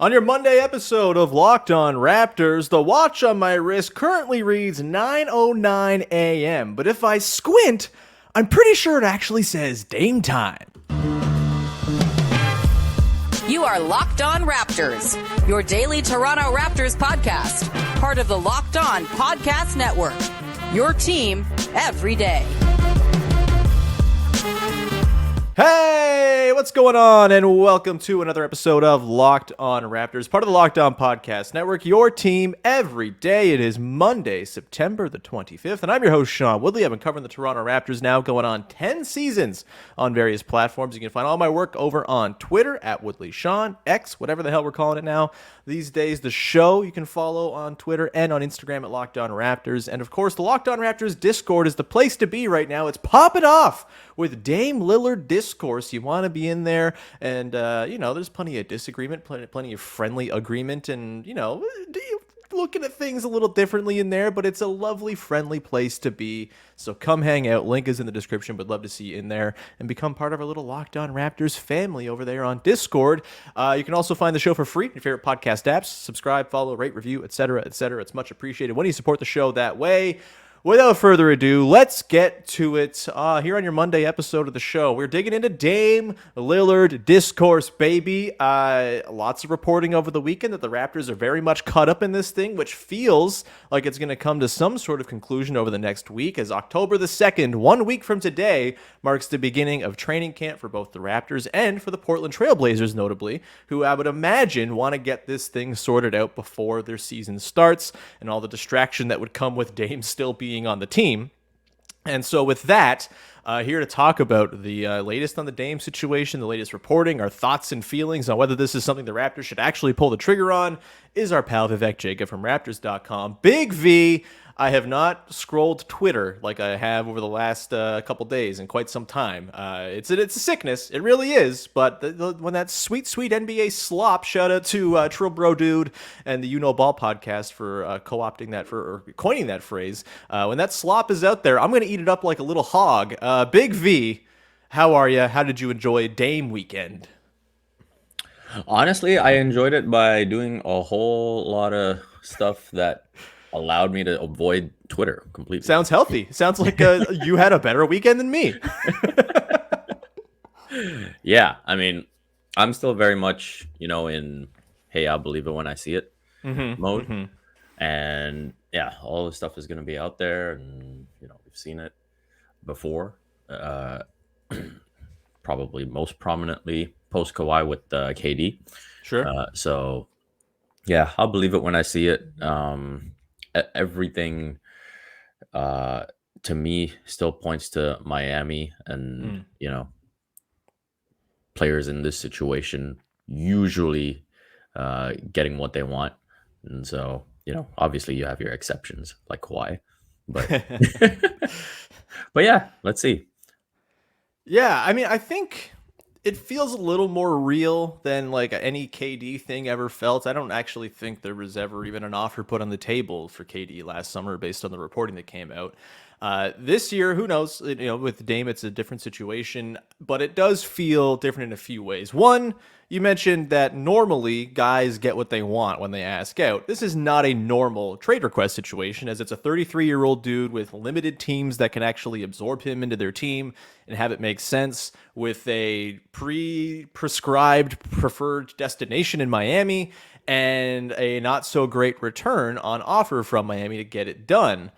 On your Monday episode of Locked On Raptors, the watch on my wrist currently reads 9:09 a.m., but if I squint, I'm pretty sure it actually says Dame time. You are Locked On Raptors, your daily Toronto Raptors podcast, part of the Locked On Podcast Network, your team every day. Hey, what's going on? And welcome to another episode of Locked On Raptors, part of the Locked On Podcast Network, your team every day. It is Monday, September the 25th, and I'm your host, Sean Woodley. I've been covering the Toronto Raptors now going on 10 seasons on various platforms. You can find all my work over on Twitter at WoodleySean, X, whatever the hell we're calling it now these days. The show you can follow on Twitter and on Instagram at Locked On Raptors. And of course, the Locked On Raptors Discord is the place to be right now. It's popping off with Dame Lillard discourse. You want to be in there, and there's plenty of disagreement, plenty of friendly agreement, and looking at things a little differently in there, but it's a lovely, friendly place to be. So come hang out. Link is in the description, but love to see you in there and become part of our little Locked On Raptors family over there on Discord. You can also find the show for free in your favorite podcast apps. Subscribe, follow, rate, review, etc., etc. It's much appreciated when you support the show that way. Without further ado, let's get to it. Here on your Monday episode of the show, we're digging into Dame Lillard discourse, baby. Lots of reporting over the weekend that the Raptors are very much caught up in this thing, which feels like it's going to come to some sort of conclusion over the next week, as October the 2nd, 1 week from today, marks the beginning of training camp for both the Raptors and for the Portlan Trail Blazers, notably, who I would imagine want to get this thing sorted out before their season starts, and all the distraction that would come with Dame still being on the team. And so with that, here to talk about the latest on the Dame situation, the latest reporting, our thoughts and feelings on whether this is something the Raptors should actually pull the trigger on, is our pal Vivek Jacob from Raptors.com. Big V, I have not scrolled Twitter like I have over the last couple days in quite some time. It's a sickness, it really is. But when that sweet NBA slop, shout out to Trill Bro Dude and the You Know Ball podcast for co-opting that or coining that phrase. When that slop is out there, I'm going to eat it up like a little hog. Big V, how are you? How did you enjoy Dame weekend? Honestly, I enjoyed it by doing a whole lot of stuff that allowed me to avoid Twitter completely. Sounds healthy. Sounds like you had a better weekend than me. Yeah, I mean, I'm still very much, in hey, I'll believe it when I see it mode. Mm-hmm. And yeah, all the stuff is going to be out there, and we've seen it before. Probably most prominently post Kawhi with KD. Sure. So yeah, I'll believe it when I see it. Everything to me still points to Miami, and players in this situation usually getting what they want. And so obviously you have your exceptions like Kawhi, but but yeah, let's see. Yeah, I mean, I think it feels a little more real than like any KD thing ever felt. I don't actually think there was ever even an offer put on the table for KD last summer based on the reporting that came out. This year, who knows? With Dame, it's a different situation, but it does feel different in a few ways. One, you mentioned that normally guys get what they want when they ask out. This is not a normal trade request situation, as it's a 33-year-old dude with limited teams that can actually absorb him into their team and have it make sense, with a prescribed preferred destination in Miami and a not so great return on offer from Miami to get it done.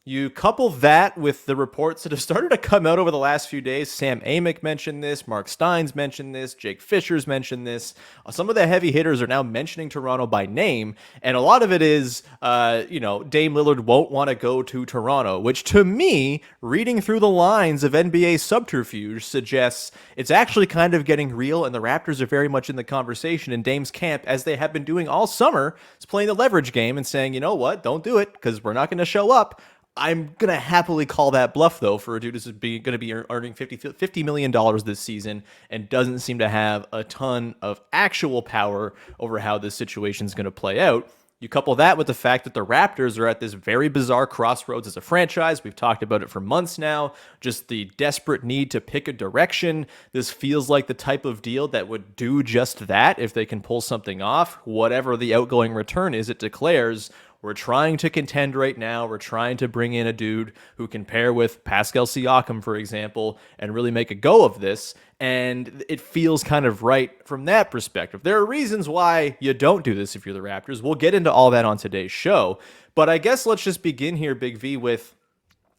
You couple that with the reports that have started to come out over the last few days. Sam Amick mentioned this. Marc Stein's mentioned this. Jake Fischer's mentioned this. Some of the heavy hitters are now mentioning Toronto by name. And a lot of it is, Dame Lillard won't want to go to Toronto, which to me, reading through the lines of NBA subterfuge, suggests it's actually kind of getting real, and the Raptors are very much in the conversation in Dame's camp, as they have been doing all summer, is playing the leverage game and saying, you know what, don't do it because we're not going to show up. I'm going to happily call that bluff, though, for a dude who's going to be earning $50 million this season and doesn't seem to have a ton of actual power over how this situation is going to play out. You couple that with the fact that the Raptors are at this very bizarre crossroads as a franchise. We've talked about it for months now. Just the desperate need to pick a direction. This feels like the type of deal that would do just that if they can pull something off. Whatever the outgoing return is, it declares, we're trying to contend right now. We're trying to bring in a dude who can pair with Pascal Siakam, for example, and really make a go of this. And it feels kind of right from that perspective. There are reasons why you don't do this if you're the Raptors. We'll get into all that on today's show. But I guess let's just begin here, Big V, with,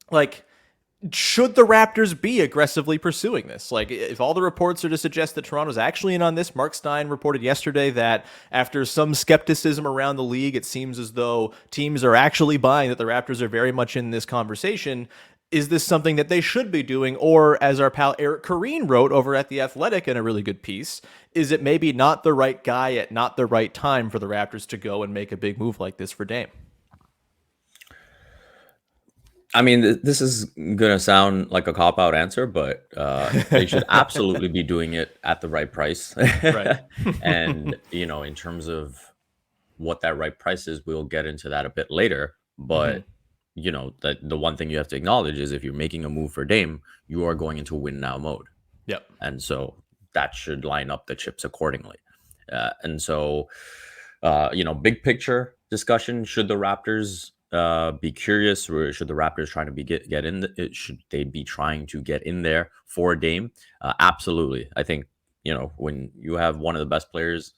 like, should the Raptors be aggressively pursuing this? Like, if all the reports are to suggest that Toronto's actually in on this, Marc Stein reported yesterday that after some skepticism around the league, it seems as though teams are actually buying that the Raptors are very much in this conversation. Is this something that they should be doing? Or, as our pal Eric Kareen wrote over at The Athletic in a really good piece, is it maybe not the right guy at not the right time for the Raptors to go and make a big move like this for Dame? I mean, this is going to sound like a cop-out answer, but they should absolutely be doing it at the right price. Right. And, in terms of what that right price is, we'll get into that a bit later. But, that the one thing you have to acknowledge is if you're making a move for Dame, you are going into win now mode. Yep. And so that should line up the chips accordingly. And so, big picture discussion, should the Raptors be curious, or should the Raptors trying to get in? Should they be trying to get in there for Dame? Absolutely. I think when you have one of the best players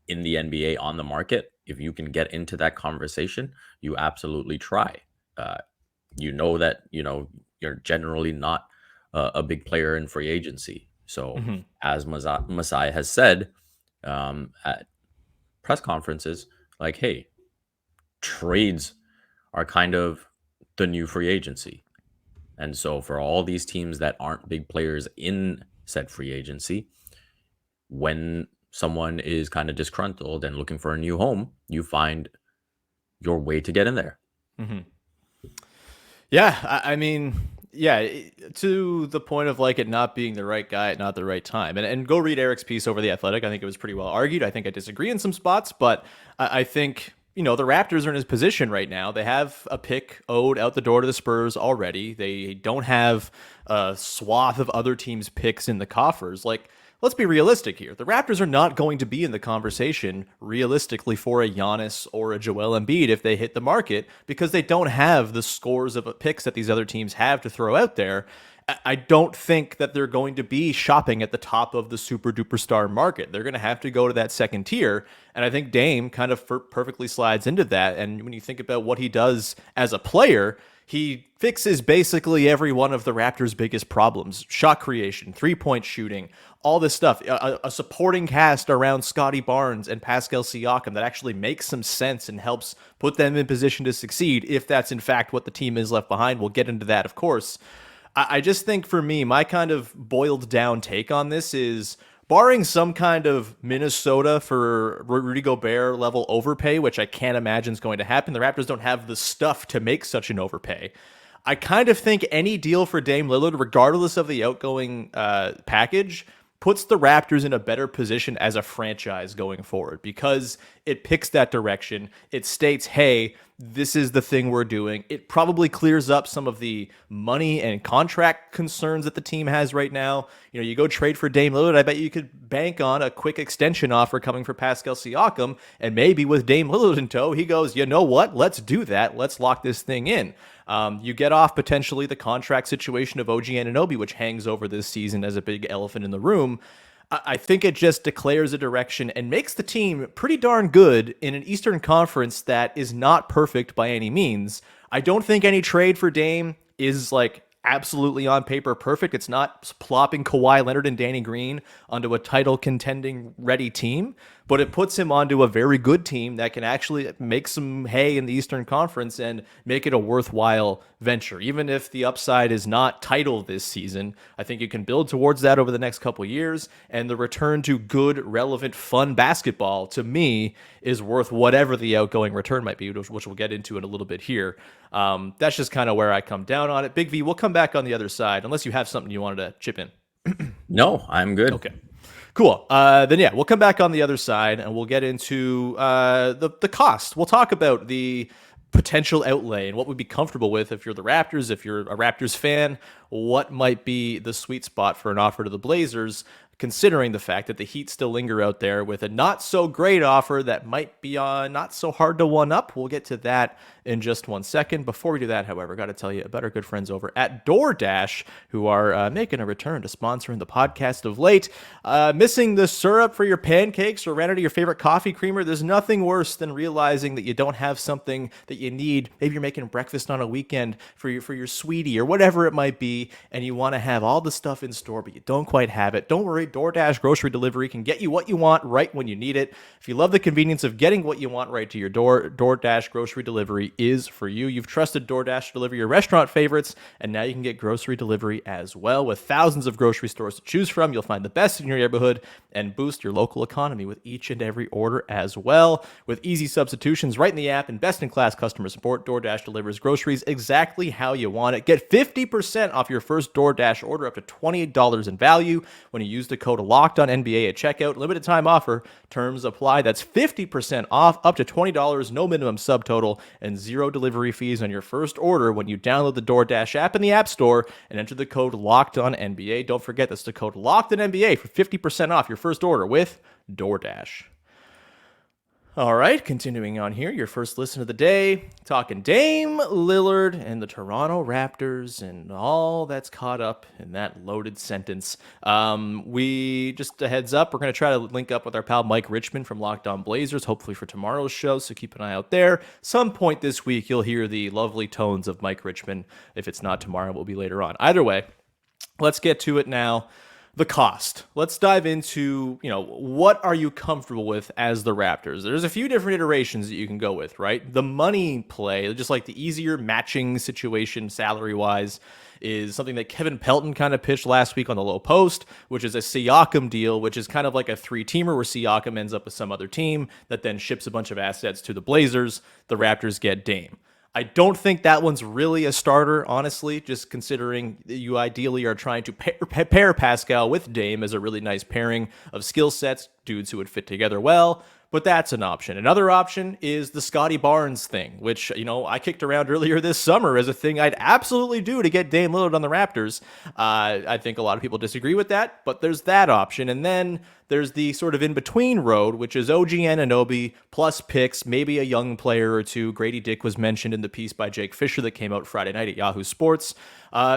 in the NBA on the market, if you can get into that conversation, you absolutely try. That you're generally not a big player in free agency. So as Masai has said at press conferences, like, hey, trades are kind of the new free agency. And so for all these teams that aren't big players in said free agency, when someone is kind of disgruntled and looking for a new home, you find your way to get in there. Yeah, I mean, yeah, to the point of like it not being the right guy at not the right time. And go read Eric's piece over The Athletic. I think it was pretty well argued. I think I disagree in some spots, but I think the Raptors are in his position right now. They have a pick owed out the door to the Spurs already. They don't have a swath of other teams' picks in the coffers. Like, let's be realistic here. The Raptors are not going to be in the conversation realistically for a Giannis or a Joel Embiid if they hit the market, because they don't have the scores of picks that these other teams have to throw out there. I don't think that they're going to be shopping at the top of the super duper star market. They're going to have to go to that second tier. And I think Dame kind of perfectly slides into that. And when you think about what he does as a player, he fixes basically every one of the Raptors' biggest problems: shot creation, three-point shooting, all this stuff. A supporting cast around Scottie Barnes and Pascal Siakam that actually makes some sense and helps put them in position to succeed, if that's in fact what the team is left behind. We'll get into that, of course. I just think for me, my kind of boiled down take on this is, barring some kind of Minnesota for Rudy Gobert level overpay, which I can't imagine is going to happen. The Raptors don't have the stuff to make such an overpay. I kind of think any deal for Dame Lillard, regardless of the outgoing package, puts the Raptors in a better position as a franchise going forward, because it picks that direction. It states, hey, this is the thing we're doing. It probably clears up some of the money and contract concerns that the team has right now. You go trade for Dame Lillard, I bet you could bank on a quick extension offer coming for Pascal Siakam, and maybe with Dame Lillard in tow, he goes, you know what? Let's do that. Let's lock this thing in. You get off potentially the contract situation of OG Anunoby, which hangs over this season as a big elephant in the room. I think it just declares a direction and makes the team pretty darn good in an Eastern Conference that is not perfect by any means. I don't think any trade for Dame is like absolutely on paper perfect. It's not plopping Kawhi Leonard and Danny Green onto a title contending ready team, but it puts him onto a very good team that can actually make some hay in the Eastern Conference and make it a worthwhile venture. Even if the upside is not title this season, I think you can build towards that over the next couple of years, and the return to good, relevant, fun basketball, to me, is worth whatever the outgoing return might be, which we'll get into in a little bit here. That's just kind of where I come down on it. Big V, we'll come back on the other side, unless you have something you wanted to chip in. No, I'm good. Okay. Cool. Then yeah, we'll come back on the other side and we'll get into the cost. We'll talk about the potential outlay and what we'd be comfortable with if you're the Raptors, if you're a Raptors fan, what might be the sweet spot for an offer to the Blazers, considering the fact that the Heat still linger out there with a not so great offer that might be not so hard to one up. We'll get to that in just 1 second. Before we do that, however, got to tell you about our good friends over at DoorDash, who are making a return to sponsoring the podcast of late. Missing the syrup for your pancakes or ran out of your favorite coffee creamer? There's nothing worse than realizing that you don't have something that you need. Maybe you're making breakfast on a weekend for your sweetie or whatever it might be, and you want to have all the stuff in store, but you don't quite have it. Don't worry, DoorDash grocery delivery can get you what you want right when you need it. If you love the convenience of getting what you want right to your door, DoorDash grocery delivery is for you. You've trusted DoorDash to deliver your restaurant favorites, and now you can get grocery delivery as well. With thousands of grocery stores to choose from, you'll find the best in your neighborhood and boost your local economy with each and every order as well. With easy substitutions right in the app and best-in-class customer support, DoorDash delivers groceries exactly how you want it. Get 50% off your first DoorDash order up to $28 in value when you use the code LOCKEDONNBA at checkout. Limited time offer. Terms apply. That's 50% off up to $20, no minimum subtotal, and zero delivery fees on your first order when you download the DoorDash app in the App Store and enter the code LOCKEDONNBA. Don't forget, that's the code LOCKEDONNBA for 50% off your first order with DoorDash. All right, continuing on here, your first listen of the day, talking Dame Lillard and the Toronto Raptors and all that's caught up in that loaded sentence. We just a heads up, we're going to try to link up with our pal Mike Richmond from Locked On Blazers, hopefully for tomorrow's show, so keep an eye out there. Some point this week, you'll hear the lovely tones of Mike Richmond. If it's not tomorrow, it will be later on. Either way, let's get to it now. The cost. Let's dive into, what are you comfortable with as the Raptors? There's a few different iterations that you can go with, right? The money play, just like the easier matching situation salary-wise, is something that Kevin Pelton kind of pitched last week on the Low Post, which is a Siakam deal, which is kind of like a three-teamer where Siakam ends up with some other team that then ships a bunch of assets to the Blazers. The Raptors get Dame. I don't think that one's really a starter, honestly, just considering you ideally are trying to pair Pascal with Dame as a really nice pairing of skill sets, dudes who would fit together well, but that's an option. Another option is the Scottie Barnes thing, which, I kicked around earlier this summer as a thing I'd absolutely do to get Dame Lillard on the Raptors. I think a lot of people disagree with that, but there's that option. And then there's the sort of in-between road, which is OG Anunoby plus picks, maybe a young player or two. Grady Dick was mentioned in the piece by Jake Fischer that came out Friday night at Yahoo Sports.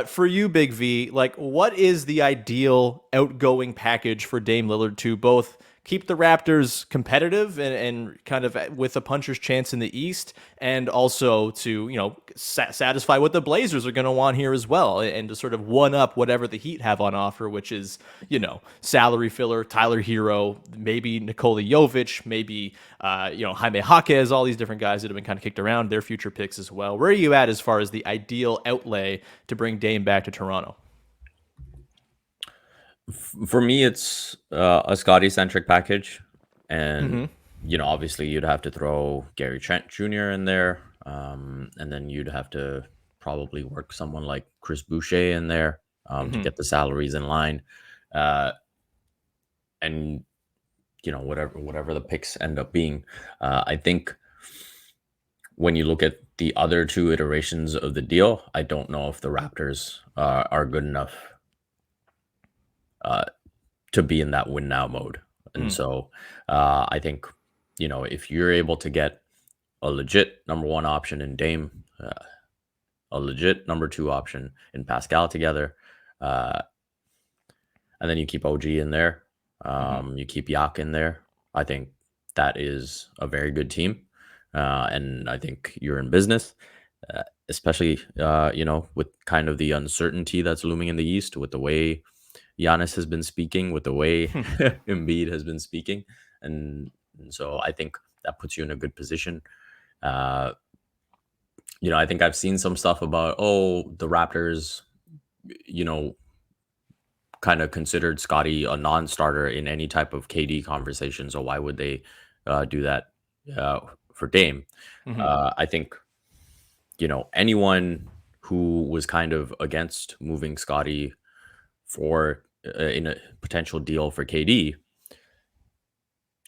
For you, Big V, what is the ideal outgoing package for Dame Lillard to both keep the Raptors competitive and kind of with a puncher's chance in the East, and also to, satisfy what the Blazers are going to want here as well, and to sort of one up whatever the Heat have on offer, which is, salary filler, Tyler Hero, maybe Nikola Jovic, maybe, Jaime Jaquez, all these different guys that have been kind of kicked around, their future picks as well. Where are you at as far as the ideal outlay to bring Dame back to Toronto? For me, it's a Scotty-centric package, and obviously you'd have to throw Gary Trent Jr. in there, and then you'd have to probably work someone like Chris Boucher in there to get the salaries in line, and whatever the picks end up being. I think when you look at the other two iterations of the deal, I don't know if the Raptors are good enough to be in that win now mode. And so I think, if you're able to get a legit number one option in Dame, a legit number two option in Pascal together, and then you keep OG in there, you keep Yak in there, I think that is a very good team. And I think you're in business, especially, with kind of the uncertainty that's looming in the East, with the way Giannis has been speaking, with the way Embiid has been speaking. And so I think that puts you in a good position. I think I've seen some stuff about, the Raptors, kind of considered Scotty a non-starter in any type of KD conversation. So why would they do that for Dame? I think, anyone who was kind of against moving Scotty for in a potential deal for KD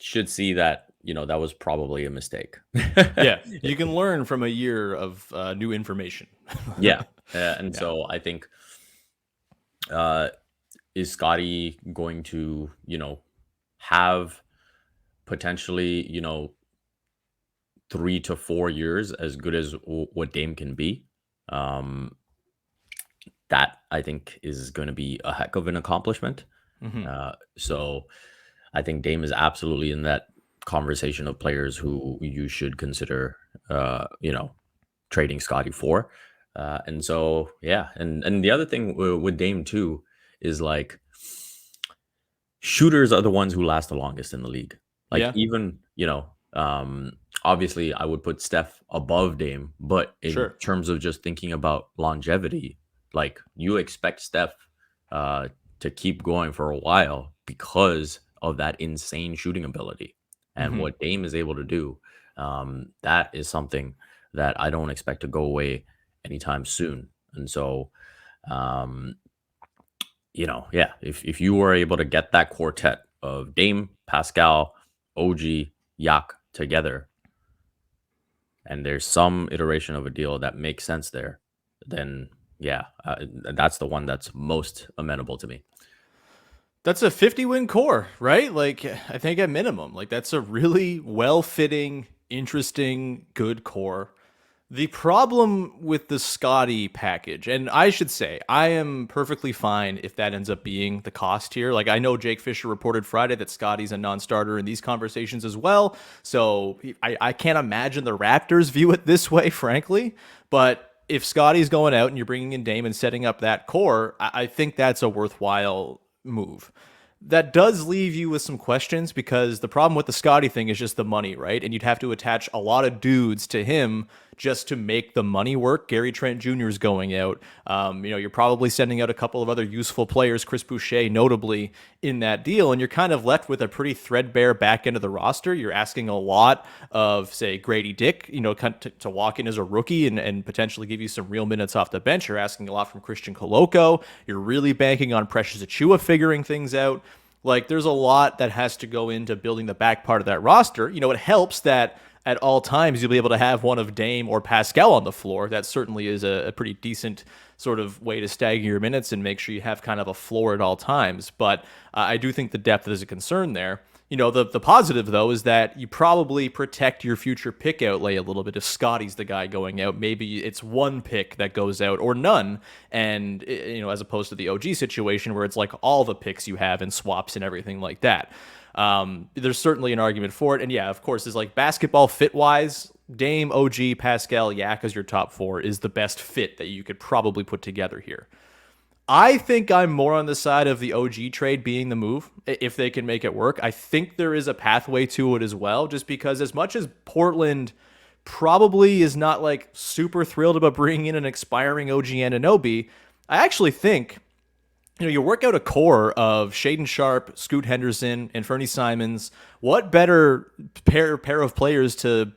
should see that, that was probably a mistake. Yeah, you can learn from a year of new information. Yeah. And so I think, is Scotty going to, have potentially, 3 to 4 years as good as what Dame can be? Um, that I think is going to be a heck of an accomplishment. Mhm. So I think Dame is absolutely in that conversation of players who you should consider, trading Scotty for. And so, yeah. And the other thing with Dame too is like shooters are the ones who last the longest in the league. Like Yeah, even, obviously I would put Steph above Dame, but in sure. terms of just thinking about longevity, like you expect Steph to keep going for a while because of that insane shooting ability. And Mhm. what Dame is able to do, that is something that I don't expect to go away anytime soon. And so, um, yeah, if you were able to get that quartet of Dame, Pascal, OG, Yak together, and there's some iteration of a deal that makes sense there, then yeah, that's the one that's most amenable to me. That's a 50-win core, right? Like, I think at minimum, like that's a really well-fitting, interesting, good core. The problem with the Scotty package, and I should say, I am perfectly fine if that ends up being the cost here. Like, I know Jake Fischer reported Friday that Scotty's a non-starter in these conversations as well. So I can't imagine the Raptors view it this way, frankly. But if Scotty's going out and you're bringing in Dame and setting up that core, I think that's a worthwhile move. That does leave you with some questions because the problem with the Scotty thing is just the money, right? And you'd have to attach a lot of dudes to him just to make the money work. Gary Trent Jr. is going out. You're probably sending out a couple of other useful players, Chris Boucher notably, in that deal, and you're kind of left with a pretty threadbare back end of the roster. You're asking a lot of, say, Grady Dick, to walk in as a rookie and potentially give you some real minutes off the bench. You're asking a lot from Christian Koloko. You're really banking on Precious Achiuwa figuring things out. Like, there's a lot that has to go into building the back part of that roster. It helps that at all times you'll be able to have one of Dame or Pascal on the floor. That certainly is a pretty decent sort of way to stagger your minutes and make sure you have kind of a floor at all times. But I do think the depth is a concern there. The positive, though, is that you probably protect your future pick outlay a little bit if Scotty's the guy going out. Maybe it's one pick that goes out or none. And, as opposed to the OG situation where it's like all the picks you have and swaps and everything like that. There's certainly an argument for it. And yeah, of course, is like basketball fit wise, Dame, OG, Pascal, Yak as your top four is the best fit that you could probably put together here. I think I'm more on the side of the OG trade being the move if they can make it work. I think there is a pathway to it as well, just because as much as Portland probably is not like super thrilled about bringing in an expiring OG Anunoby, I actually think you work out a core of Shaden Sharp, Scoot Henderson, and Fernie Simons. What better pair of players to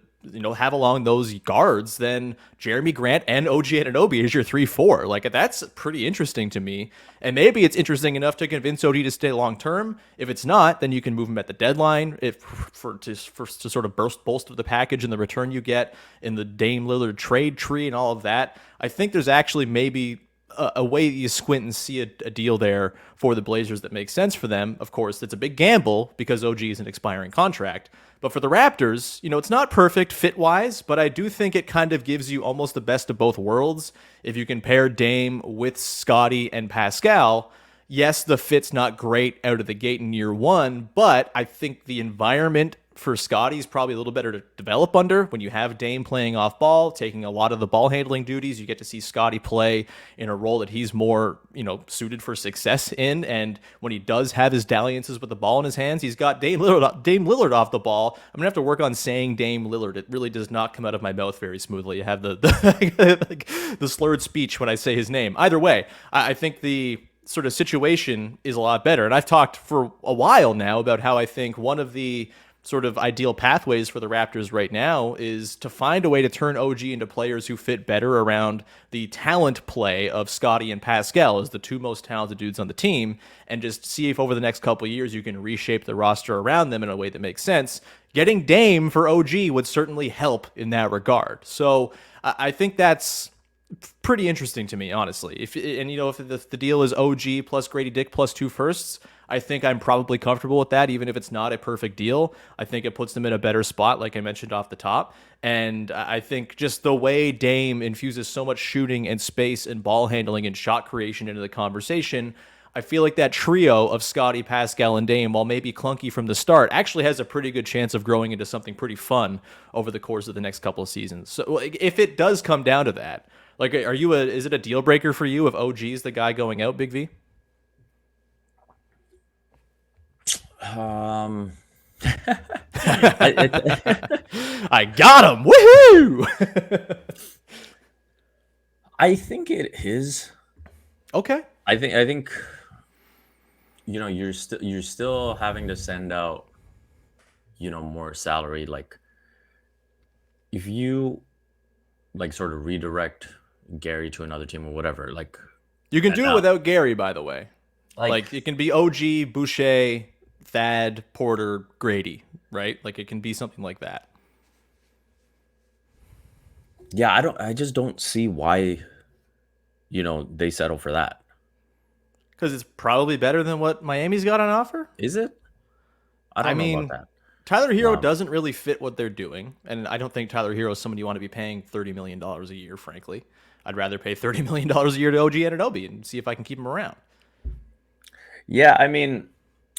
have along those guards than Jeremy Grant and OG Anunoby as your 3-4? Like, that's pretty interesting to me. And maybe it's interesting enough to convince OG to stay long term. If it's not, then you can move him at the deadline to sort of bolster the package and the return you get in the Dame Lillard trade tree and all of that. I think there's actually maybe a way that you squint and see a deal there for the Blazers that makes sense for them. Of course, it's a big gamble because OG is an expiring contract. But for the Raptors, it's not perfect fit-wise, but I do think it kind of gives you almost the best of both worlds. If you can pair Dame with Scotty and Pascal, yes, the fit's not great out of the gate in year one, but I think the environment for Scotty is probably a little better to develop under. When you have Dame playing off ball, taking a lot of the ball handling duties, you get to see Scotty play in a role that he's more, suited for success in. And when he does have his dalliances with the ball in his hands, he's got Dame Lillard off the ball. I'm gonna have to work on saying Dame Lillard. It really does not come out of my mouth very smoothly. I have the slurred speech when I say his name. Either way, I think the sort of situation is a lot better. And I've talked for a while now about how I think one of the sort of ideal pathways for the Raptors right now is to find a way to turn OG into players who fit better around the talent play of Scotty and Pascal as the two most talented dudes on the team, and just see if over the next couple of years you can reshape the roster around them in a way that makes sense. Getting Dame for OG would certainly help in that regard. So I think that's pretty interesting to me, honestly. If the deal is OG plus Grady Dick plus 2 firsts, I think I'm probably comfortable with that, even if it's not a perfect deal. I think it puts them in a better spot, like I mentioned off the top. And I think just the way Dame infuses so much shooting and space and ball handling and shot creation into the conversation, I feel like that trio of Scotty, Pascal, and Dame, while maybe clunky from the start, actually has a pretty good chance of growing into something pretty fun over the course of the next couple of seasons. So if it does come down to that, like, is it a deal breaker for you if OG is the guy going out, Big V? I got him! Woohoo! I think it is. Okay. I think you're still having to send out more salary. Like, if you like sort of redirect Gary to another team or whatever, like, you can do it without Gary, by the way. Like it can be OG, Boucher, Thad, Porter, Grady, right? Like, it can be something like that. Yeah, I just don't see why they settle for that. Because it's probably better than what Miami's got on offer. Is it? I don't know about that. Tyler Hero doesn't really fit what they're doing, and I don't think Tyler Hero is somebody you want to be paying $30 million a year, frankly. I'd rather pay $30 million a year to OG Anunoby and see if I can keep him around. Yeah, I mean,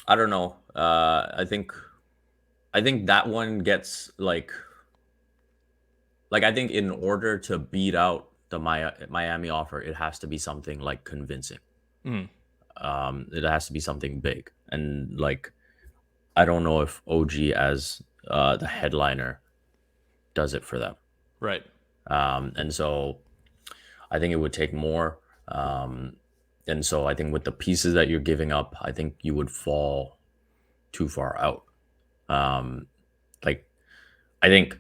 I don't know. I think that one gets like I think in order to beat out the Miami offer, it has to be something like convincing. It has to be something big, and like, I don't know if OG as the headliner does it for them. Right. And so I think it would take more. And so I think with the pieces that you're giving up, I think you would fall too far out. Like, I think,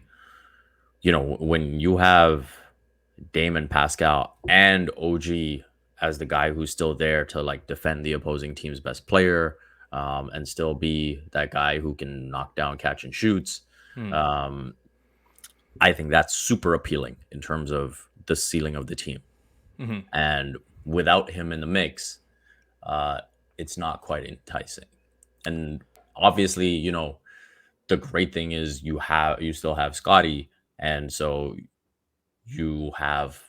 when you have Dame and Pascal and OG as the guy who's still there to like defend the opposing team's best player, and still be that guy who can knock down catch and shoots, I think that's super appealing in terms of the ceiling of the team. And without him in the mix, it's not quite enticing. And obviously, the great thing is you still have Scotty, and so you have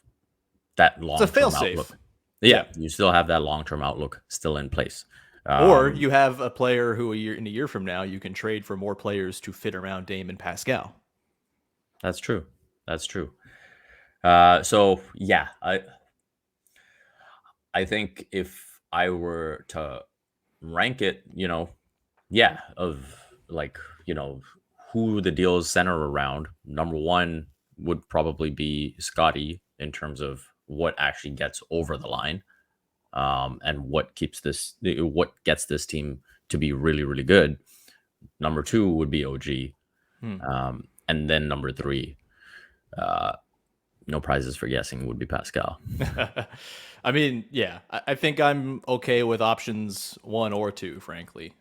that long-term outlook. Yeah, you still have that long-term outlook still in place. Or you have a player who a year from now you can trade for more players to fit around Dame and Pascal. That's true. So yeah, I think if I were to rank it, of like, who the deals center around, number one would probably be Scotty in terms of what actually gets over the line, and what gets this team to be really, really good. Number two would be OG. And then number three, no prizes for guessing, would be Pascal. I mean, yeah, I think I'm okay with options 1 or 2, frankly.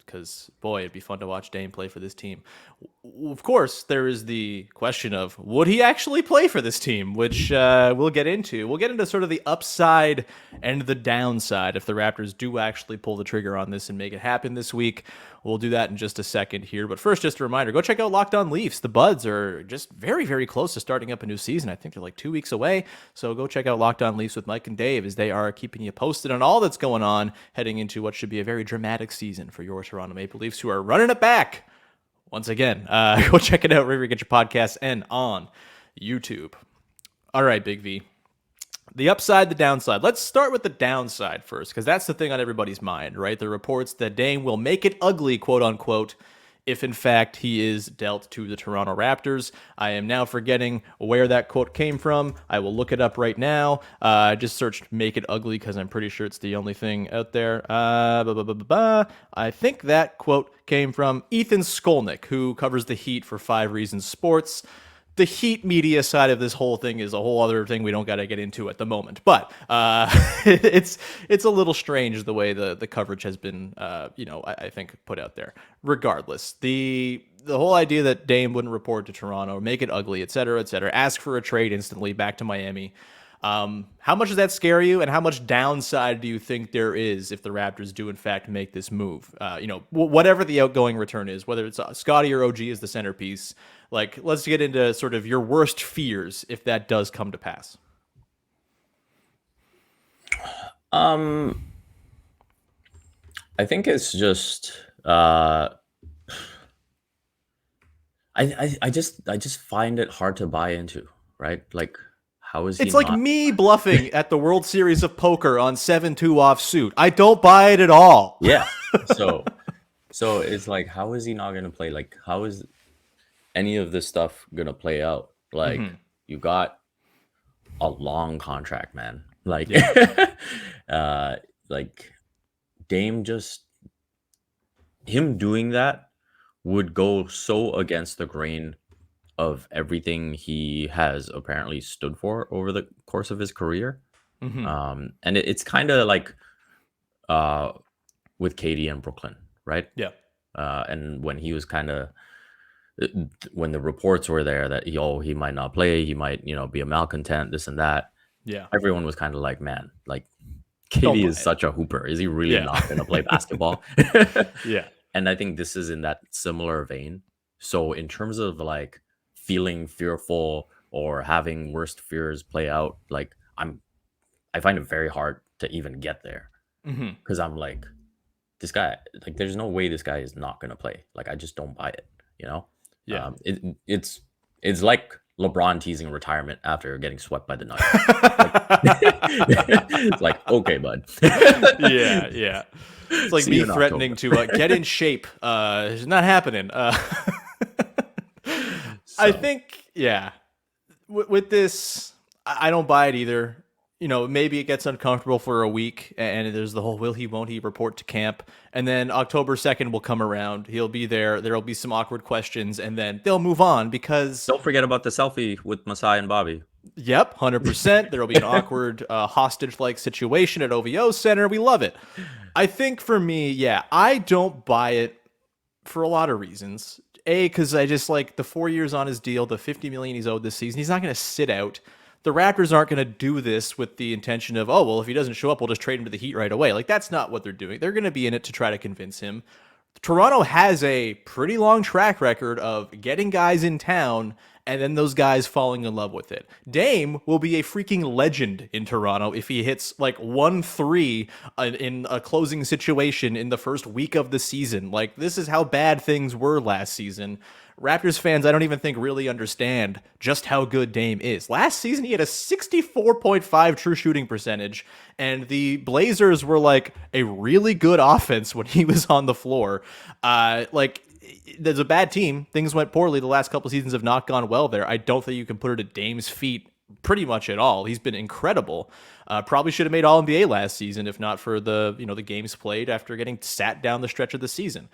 Because, boy, it'd be fun to watch Dame play for this team. Of course, there is the question of, would he actually play for this team? Which we'll get into. We'll get into sort of the upside and the downside if the Raptors do actually pull the trigger on this and make it happen this week. We'll do that in just a second here. But first, just a reminder, go check out Locked On Leafs. The Buds are just very, very close to starting up a new season. I think they're like 2 weeks away. So go check out Locked On Leafs with Mike and Dave, as they are keeping you posted on all that's going on heading into what should be a very dramatic season for your Toronto Maple Leafs, who are running it back once again. Go check it out wherever you get your podcasts and on YouTube. All right, Big V. The upside, the downside. Let's start with the downside first, because that's the thing on everybody's mind, right? The reports that Dame will make it ugly, quote unquote, if in fact he is dealt to the Toronto Raptors. I am now forgetting where that quote came from. I will look it up right now. I just searched "make it ugly" because I'm pretty sure it's the only thing out there. I think that quote came from Ethan Skolnick, who covers the Heat for 5 Reasons Sports. The Heat media side of this whole thing is a whole other thing we don't got to get into at the moment. But it's a little strange the way the coverage has been, I think put out there. Regardless, the whole idea that Dame wouldn't report to Toronto, make it ugly, et cetera, ask for a trade instantly back to Miami. How much does that scare you, and how much downside do you think there is if the Raptors do in fact make this move? Whatever the outgoing return is, whether it's Scotty or OG is the centerpiece. Like, let's get into sort of your worst fears if that does come to pass. I think it's just I just find it hard to buy into, right? Like, how is he It's like me bluffing at the World Series of Poker on 7-2 offsuit. I don't buy it at all. Yeah. So it's like, how is he not going to play? Like, how is any of this stuff going to play out? Like, you got a long contract, man. Like, like Dame him doing that would go so against the grain of everything he has apparently stood for over the course of his career. And it's kind of like with KD and Brooklyn, right? Yeah. And when he was when the reports were there that he might not play, he might, be a malcontent, this and that. Yeah. Everyone was kind of like, man, like, KD is such a hooper. Is he really not going to play basketball? Yeah. And I think this is in that similar vein. So in terms of like feeling fearful or having worst fears play out, like I find it very hard to even get there, because I'm like, this guy, like, there's no way this guy is not going to play. Like, I just don't buy it, Yeah. It's like LeBron teasing retirement after getting swept by the Nuggets. It's like, okay, bud. Yeah. It's like me threatening to get in shape. It's not happening. I think, with this, I don't buy it either. Maybe it gets uncomfortable for a week, and there's the whole will he, won't he report to camp, and then October 2nd will come around. He'll be there. There'll be some awkward questions, and then they'll move on because... Don't forget about the selfie with Masai and Bobby. Yep, 100%. There'll be an awkward hostage-like situation at OVO Center. We love it. I think for me, I don't buy it for a lot of reasons. Because I just like the 4 years on his deal, the $50 million he's owed this season. He's not going to sit out. The Raptors aren't going to do this with the intention of, oh, well, if he doesn't show up, we'll just trade him to the Heat right away. Like, that's not what they're doing. They're going to be in it to try to convince him. Toronto has a pretty long track record of getting guys in town and then those guys falling in love with it. Dame will be a freaking legend in Toronto if he hits like 1-3 in a closing situation in the first week of the season. Like, this is how bad things were last season. Raptors fans, I don't even think really understand just how good Dame is. Last season, he had a 64.5 true shooting percentage, and the Blazers were like a really good offense when he was on the floor. There's a bad team. Things went poorly. The last couple of seasons have not gone well there. I don't think you can put it at Dame's feet pretty much at all. He's been incredible. Probably should have made All-NBA last season if not for the games played after getting sat down the stretch of the season.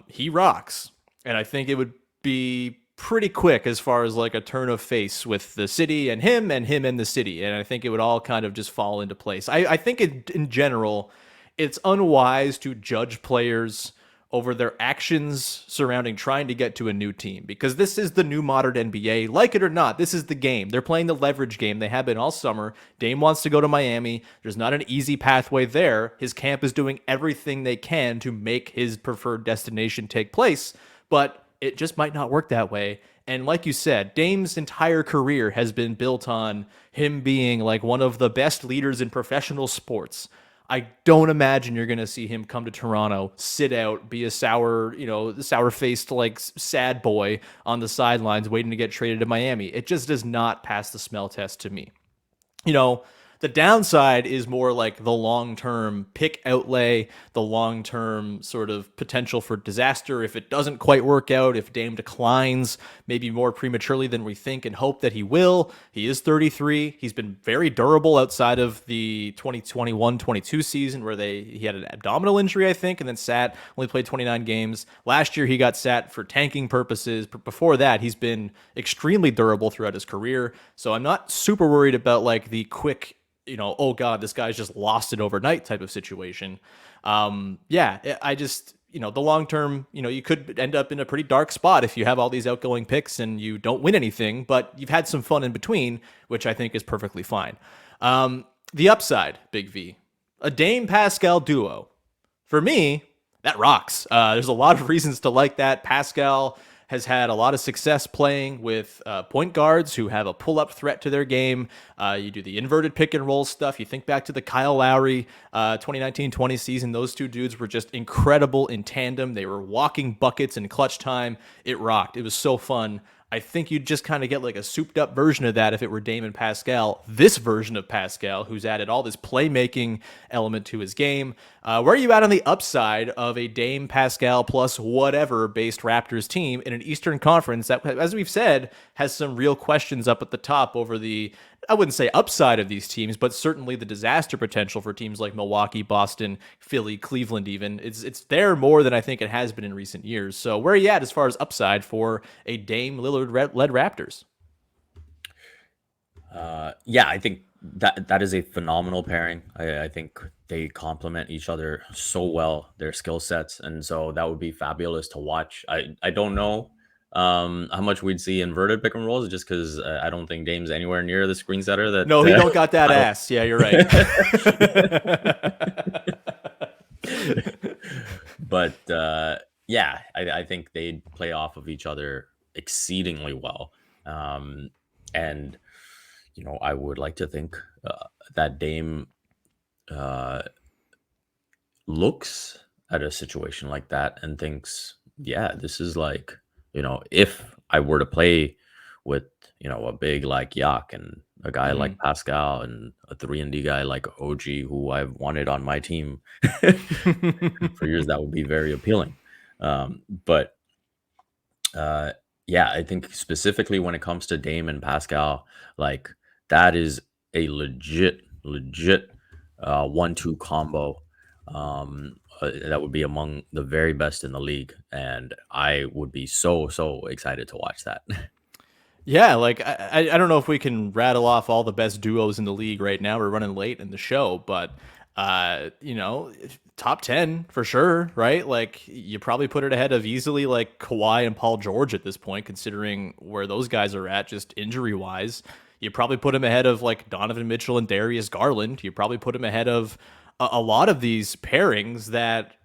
He rocks. And I think it would be pretty quick as far as like a turn of face with the city and him and the city. And I think it would all kind of just fall into place. I think in general, it's unwise to judge players over their actions surrounding trying to get to a new team, because this is the new modern NBA. Like it or not, this is the game. They're playing the leverage game. They have been all summer. Dame wants to go to Miami. There's not an easy pathway there. His camp is doing everything they can to make his preferred destination take place, but it just might not work that way. And like you said, Dame's entire career has been built on him being like one of the best leaders in professional sports. I don't imagine you're going to see him come to Toronto, sit out, be a sour-faced, like, sad boy on the sidelines waiting to get traded to Miami. It just does not pass the smell test to me. The downside is more like the long-term pick outlay, the long-term sort of potential for disaster if it doesn't quite work out, if Dame declines maybe more prematurely than we think and hope that he will. He is 33. He's been very durable outside of the 2021-22 season where he had an abdominal injury, I think, and then only played 29 games. Last year, he got sat for tanking purposes. Before that, he's been extremely durable throughout his career. So I'm not super worried about like the quick, oh God, this guy's just lost it overnight type of situation. I just, the long term, you could end up in a pretty dark spot if you have all these outgoing picks and you don't win anything, but you've had some fun in between, which I think is perfectly fine. The upside, Big V, a Dame Pascal duo. For me, that rocks. There's a lot of reasons to like that. Pascal has had a lot of success playing with point guards who have a pull-up threat to their game. You do the inverted pick and roll stuff. You think back to the Kyle Lowry 2019-20 season. Those two dudes were just incredible in tandem. They were walking buckets in clutch time. It rocked. It was so fun. I think you'd just kind of get like a souped up version of that if it were Dame and Pascal. This version of Pascal, who's added all this playmaking element to his game. Where are you at on the upside of a Dame, Pascal plus whatever based Raptors team in an Eastern Conference that, as we've said, has some real questions up at the top over the, I wouldn't say upside of these teams, but certainly the disaster potential for teams like Milwaukee, Boston, Philly, Cleveland even. It's there more than I think it has been in recent years. So where are you at as far as upside for a Dame Lillard-led Raptors? I think that is a phenomenal pairing. I think they complement each other so well, their skill sets, and so that would be fabulous to watch. I don't know how much we'd see inverted pick and rolls just because I don't think Dame's anywhere near the screen setter. No, he don't got that ass. Yeah, you're right. But I think they'd play off of each other exceedingly well. And I would like to think that Dame looks at a situation like that and thinks, yeah, this is like, if I were to play with, a big like Yak and a guy like Pascal and a 3-and-D guy like OG, who I've wanted on my team for years, that would be very appealing. I think specifically when it comes to Dame and Pascal, like that is a legit 1-2 combo. That would be among the very best in the league, and I would be so excited to watch that. Yeah, like I don't know if we can rattle off all the best duos in the league right now. We're running late in the show, but top 10 for sure, right? Like you probably put it ahead of easily like Kawhi and Paul George at this point, considering where those guys are at just injury wise. You probably put him ahead of like Donovan Mitchell and Darius Garland. You probably put him ahead of a lot of these pairings that,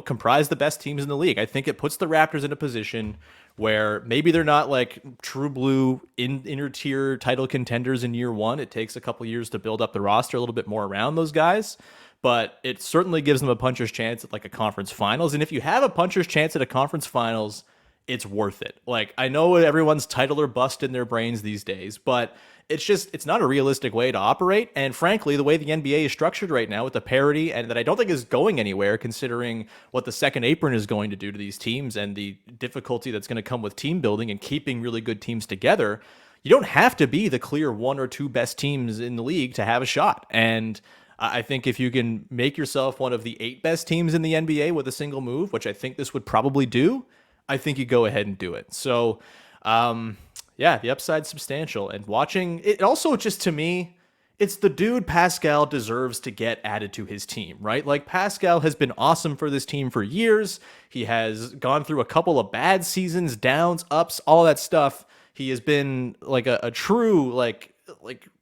comprise the best teams in the league. I think it puts the Raptors in a position where maybe they're not like true blue inner tier title contenders in year one. It takes a couple years to build up the roster a little bit more around those guys, but it certainly gives them a puncher's chance at like a conference finals. And if you have a puncher's chance at a conference finals, it's worth it. Like I know everyone's title or bust in their brains these days, but it's not a realistic way to operate. And frankly, the way the NBA is structured right now with the parity, and that I don't think is going anywhere considering what the second apron is going to do to these teams and the difficulty that's going to come with team building and keeping really good teams together, you don't have to be the clear 1 or 2 best teams in the league to have a shot. And I think if you can make yourself one of the 8 best teams in the NBA with a single move, which I think this would probably do, I think you go ahead and do it. So, the upside's substantial. And watching it also, just to me, it's the dude Pascal deserves to get added to his team, right? Like Pascal has been awesome for this team for years. He has gone through a couple of bad seasons, downs, ups, all that stuff. He has been like a true like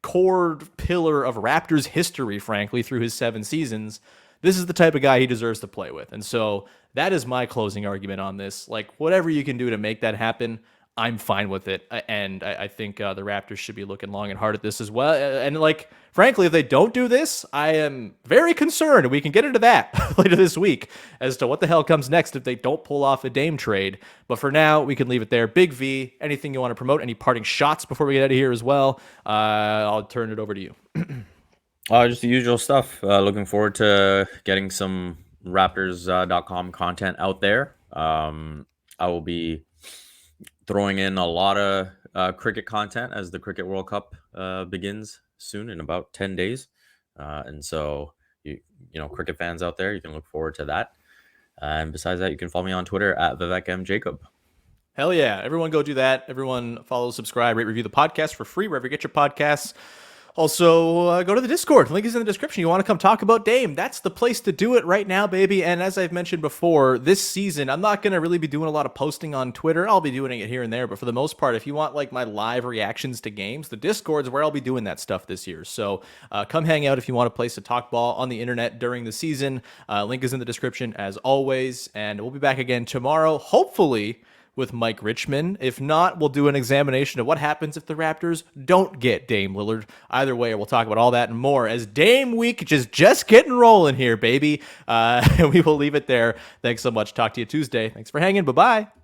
core pillar of Raptors history, frankly, through his 7 seasons. This is the type of guy he deserves to play with. And so that is my closing argument on this. Like whatever you can do to make that happen, I'm fine with it. And I think the Raptors should be looking long and hard at this as well. And like, frankly, if they don't do this, I am very concerned. And we can get into that later this week as to what the hell comes next if they don't pull off a Dame trade. But for now, we can leave it there. Big V, anything you want to promote? Any parting shots before we get out of here as well? I'll turn it over to you. Just the usual stuff. Looking forward to getting some Raptors.com content out there. I will be throwing in a lot of cricket content as the Cricket World Cup begins soon in about 10 days. And so, you know, cricket fans out there, you can look forward to that. And besides that, you can follow me on Twitter at VivekMJacob. Hell yeah. Everyone go do that. Everyone follow, subscribe, rate, review the podcast for free wherever you get your podcasts. Also, go to the Discord. Link is in the description. You want to come talk about Dame? That's the place to do it right now, baby. And as I've mentioned before, this season, I'm not going to really be doing a lot of posting on Twitter. I'll be doing it here and there. But for the most part, if you want like my live reactions to games, the Discord's where I'll be doing that stuff this year. So come hang out if you want a place to talk ball on the internet during the season. Link is in the description as always. And we'll be back again tomorrow, hopefully with Mike Richman. If not, we'll do an examination of what happens if the Raptors don't get Dame Lillard. Either way, we'll talk about all that and more as Dame Week just getting rolling here, baby. We will leave it there. Thanks so much. Talk to you Tuesday. Thanks for hanging. Bye-bye.